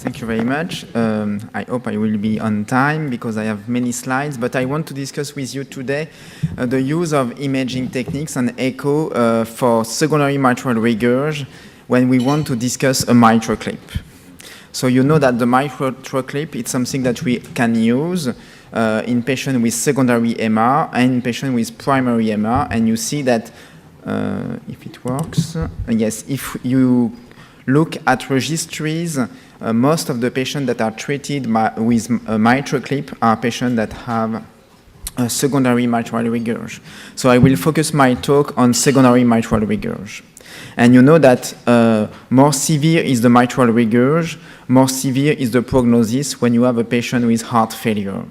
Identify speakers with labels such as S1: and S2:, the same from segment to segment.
S1: Thank you very much. I hope I will be on time because I have many slides, but I want to discuss with you today the use of imaging techniques and echo for secondary mitral regurg when we want to discuss a mitral clip. So you know that the mitral clip is something that we can use in patients with secondary MR and in patients with primary MR, and you see that if it works, yes, if you look at registries, most of the patients that are treated with a mitral clip are patients that have a secondary mitral regurg. So I will focus my talk on secondary mitral regurg. And you know that more severe is the mitral regurg, more severe is the prognosis when you have a patient with heart failure.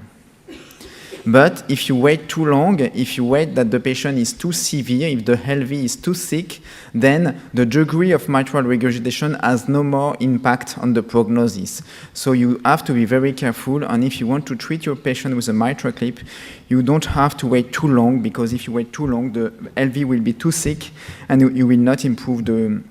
S1: But if you wait too long, if you wait that the patient is too severe, if the LV is too thick, then the degree of mitral regurgitation has no more impact on the prognosis. So you have to be very careful, and if you want to treat your patient with a mitral clip, you don't have to wait too long, because if you wait too long, the LV will be too thick, and you will not improve the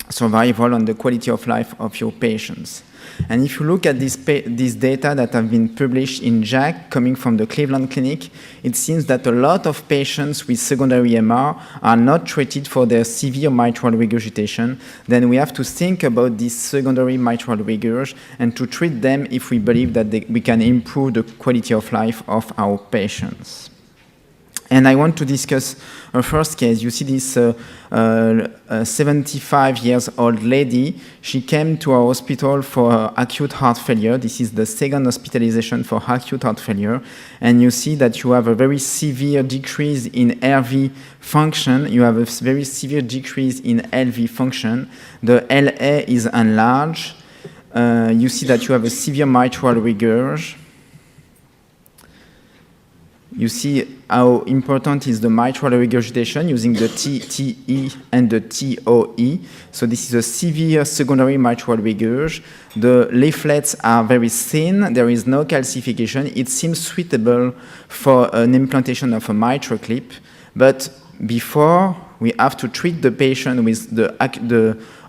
S1: survival and the quality of life of your patients. And if you look at this data that have been published in JACC coming from the Cleveland Clinic, it seems that a lot of patients with secondary MR are not treated for their severe mitral regurgitation. Then we have to think about this secondary mitral regurg and to treat them if we believe that we can improve the quality of life of our patients. And I want to discuss a first case. You see this 75-year-old lady. She came to our hospital for acute heart failure. This is the second hospitalization for acute heart failure. And you see that you have a very severe decrease in RV function. You have a very severe decrease in LV function. The LA is enlarged. You see that you have a severe mitral regurg. You see how important is the mitral regurgitation using the TTE and the TOE. So this is a severe secondary mitral regurg. The leaflets are very thin. There is no calcification. It seems suitable for an implantation of a mitral clip. But before, we have to treat the patient with the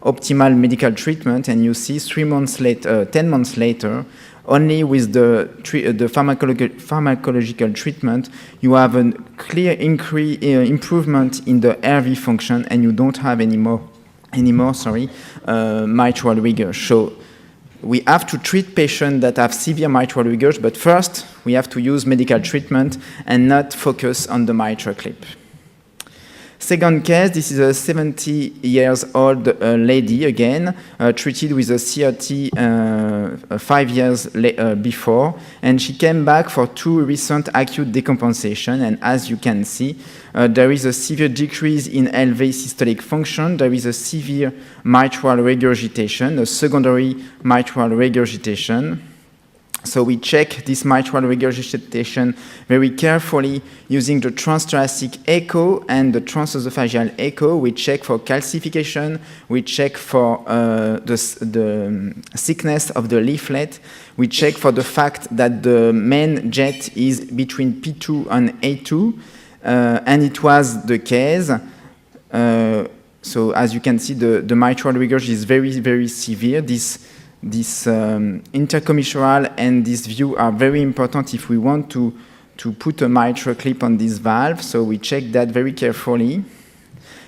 S1: optimal medical treatment. And you see 10 months later, only with the pharmacological treatment, you have a clear improvement in the RV function, and you don't have any more mitral regurg. So we have to treat patients that have severe mitral regurg, but first we have to use medical treatment and not focus on the mitral clip. Second case, this is a 70-year-old lady, again, treated with a CRT 5 years before, and she came back for 2 recent acute decompensation, and as you can see, there is a severe decrease in LV systolic function, there is a severe mitral regurgitation, a secondary mitral regurgitation. So we check this mitral regurgitation very carefully using the transthoracic echo and the transesophageal echo. We check for calcification. We check for the thickness of the leaflet. We check for the fact that the main jet is between P2 and A2, and it was the case. So as you can see, the mitral regurg is very, very severe. This intercommissural and this view are very important if we want to put a mitral clip on this valve. So we check that very carefully.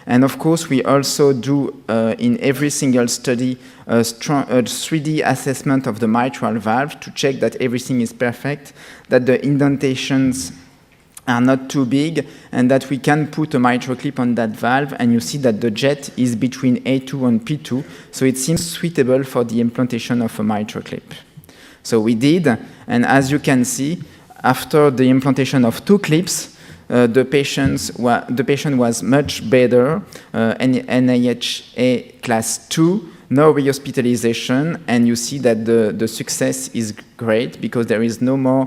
S1: And of course, we also do in every single study a 3D assessment of the mitral valve to check that everything is perfect, that the indentations are not too big, and that we can put a mitral clip on that valve, and you see that the jet is between A2 and P2, so it seems suitable for the implantation of a mitral clip. So we did, and as you can see, after the implantation of 2 clips, the patient was much better, NIHA class 2, no rehospitalization, and you see that the success is great because there is no more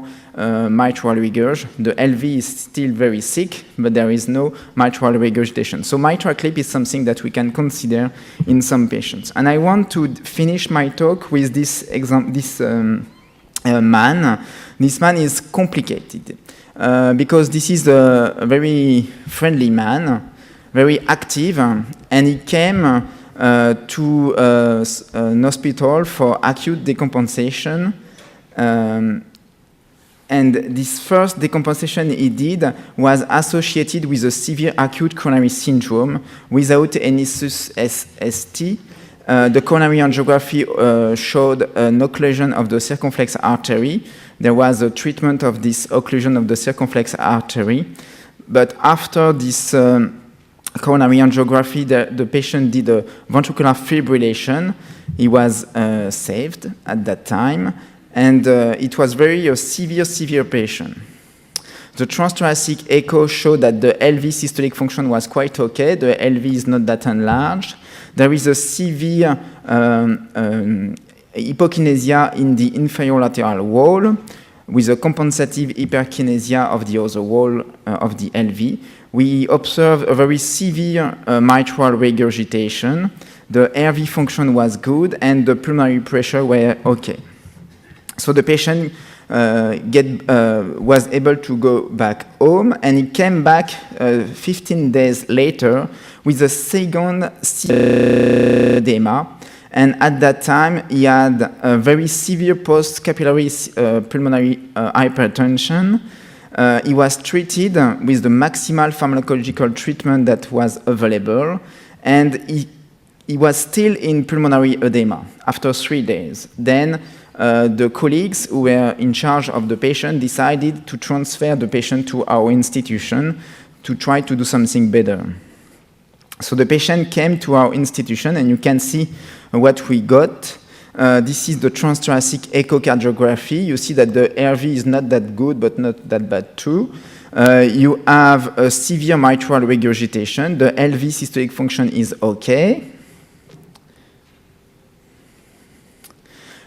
S1: mitral regurg. The LV is still very thick, but there is no mitral regurgitation. So mitral clip is something that we can consider in some patients. And I want to finish my talk with this man. This man is complicated because this is a very friendly man, very active, and he came to an hospital for acute decompensation. And this first decompensation he did was associated with a severe acute coronary syndrome without any ST. The coronary angiography showed an occlusion of the circumflex artery. There was a treatment of this occlusion of the circumflex artery. But after this coronary angiography, the patient did a ventricular fibrillation. He was saved at that time. And it was very severe patient. The transthoracic echo showed that the LV systolic function was quite okay. The LV is not that enlarged. There is a severe hypokinesia in the inferior lateral wall with a compensative hyperkinesia of the other wall of the LV. We observed a very severe mitral regurgitation. The RV function was good and the pulmonary pressure were okay. So the patient was able to go back home, and he came back 15 days later with a second edema. And at that time, he had a very severe post-capillary pulmonary hypertension. He was treated with the maximal pharmacological treatment that was available, and he was still in pulmonary edema after 3 days. Then the colleagues who were in charge of the patient decided to transfer the patient to our institution to try to do something better. So the patient came to our institution, and you can see what we got. This is the transthoracic echocardiography. You see that the RV is not that good, but not that bad too. You have a severe mitral regurgitation. The LV systolic function is okay.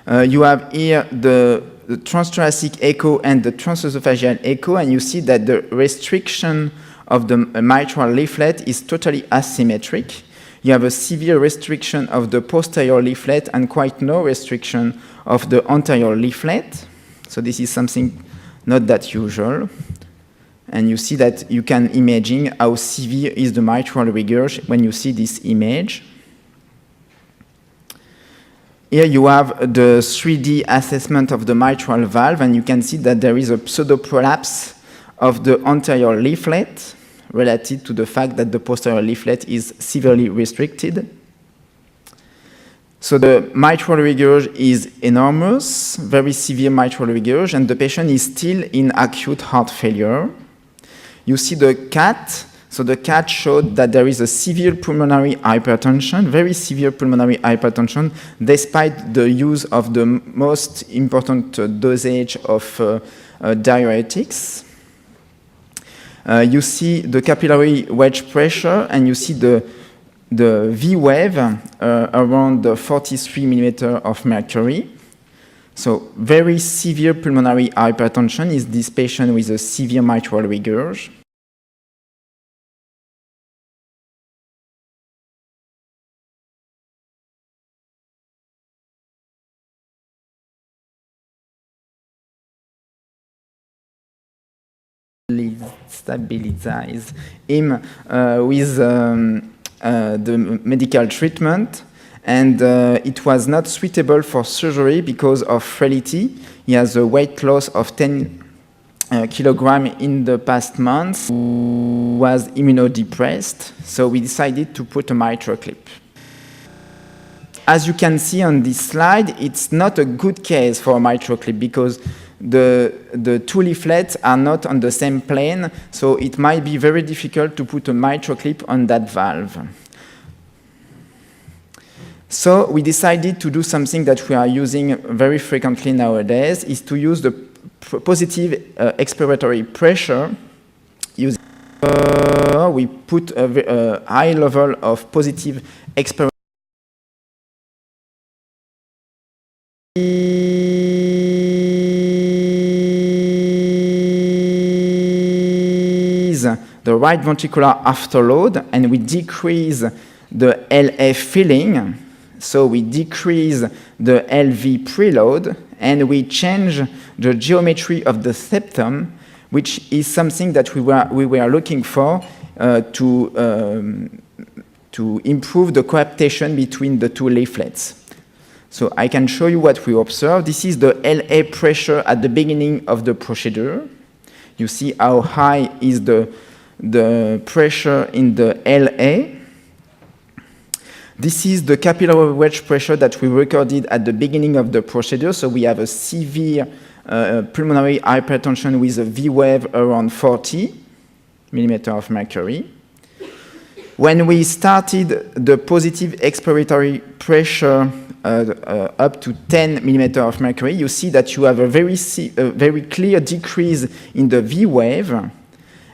S1: You have here the transthoracic echo and the transesophageal echo, and you see that the restriction of the mitral leaflet is totally asymmetric. You have a severe restriction of the posterior leaflet and quite no restriction of the anterior leaflet. So this is something not that usual. And you see that you can imagine how severe is the mitral regurg when you see this image. Here you have the 3D assessment of the mitral valve, and you can see that there is a pseudoprolapse of the anterior leaflet related to the fact that the posterior leaflet is severely restricted. So the mitral regurg is enormous, very severe mitral regurg, and the patient is still in acute heart failure. You see the CAT. So the CAT showed that there is a severe pulmonary hypertension, very severe pulmonary hypertension, despite the use of the most important dosage of diuretics. You see the capillary wedge pressure, and you see the V wave around 43 millimeter of mercury. So very severe pulmonary hypertension is this patient with a severe mitral regurg. Stabilize him with the medical treatment, and it was not suitable for surgery because of frailty. He has a weight loss of 10 kilogram in the past months, was immunodepressed, so we decided to put a mitral clip. As you can see on this slide, it's not a good case for a mitral clip because the two leaflets are not on the same plane, so it might be very difficult to put a mitral clip on that valve. So we decided to do something that we are using very frequently nowadays, is to use the positive expiratory pressure. We put a high level of positive expiratory the right ventricular afterload, and we decrease the LF filling. So we decrease the LV preload, and we change the geometry of the septum, which is something that we were looking for to to improve the coaptation between the two leaflets. So I can show you what we observe. This is the LA pressure at the beginning of the procedure. You see how high is the pressure in the LA. This is the capillary wedge pressure that we recorded at the beginning of the procedure. So we have a severe pulmonary hypertension with a V wave around 40 millimeter of mercury. When we started the positive expiratory pressure up to 10 millimeter of mercury, you see that you have a very clear decrease in the V wave.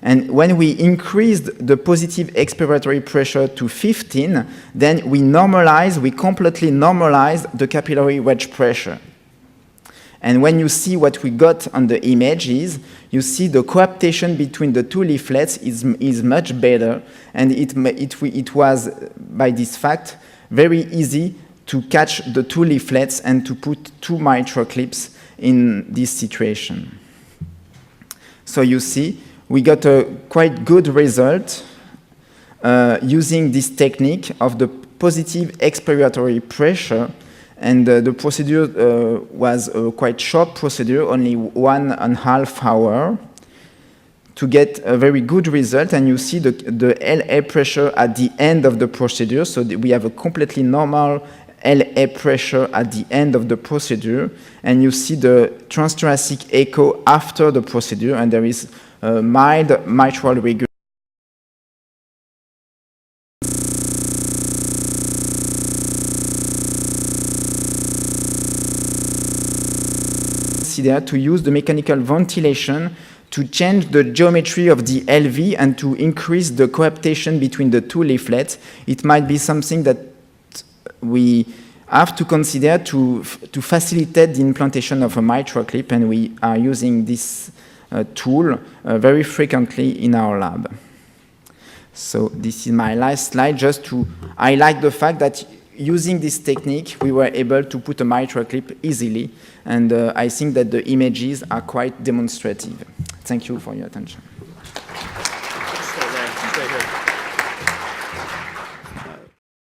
S1: And when we increased the positive expiratory pressure to 15, then we completely normalized the capillary wedge pressure. And when you see what we got on the images, you see the coaptation between the two leaflets is much better, and it was, by this fact, very easy to catch the two leaflets and to put two mitral clips in this situation. So you see, we got a quite good result using this technique of the positive expiratory pressure. And the procedure was a quite short procedure, only 1.5 hours, to get a very good result. And you see the LA pressure at the end of the procedure. So we have a completely normal LA pressure at the end of the procedure. And you see the transthoracic echo after the procedure. And there is a mild mitral regurgitation. To use the mechanical ventilation to change the geometry of the LV and to increase the coaptation between the two leaflets. It might be something that we have to consider to facilitate the implantation of a mitral clip, and we are using this tool very frequently in our lab. So this is my last slide, just to highlight the fact that using this technique, we were able to put a mitral clip easily, and I think that the images are quite demonstrative. Thank you for your attention.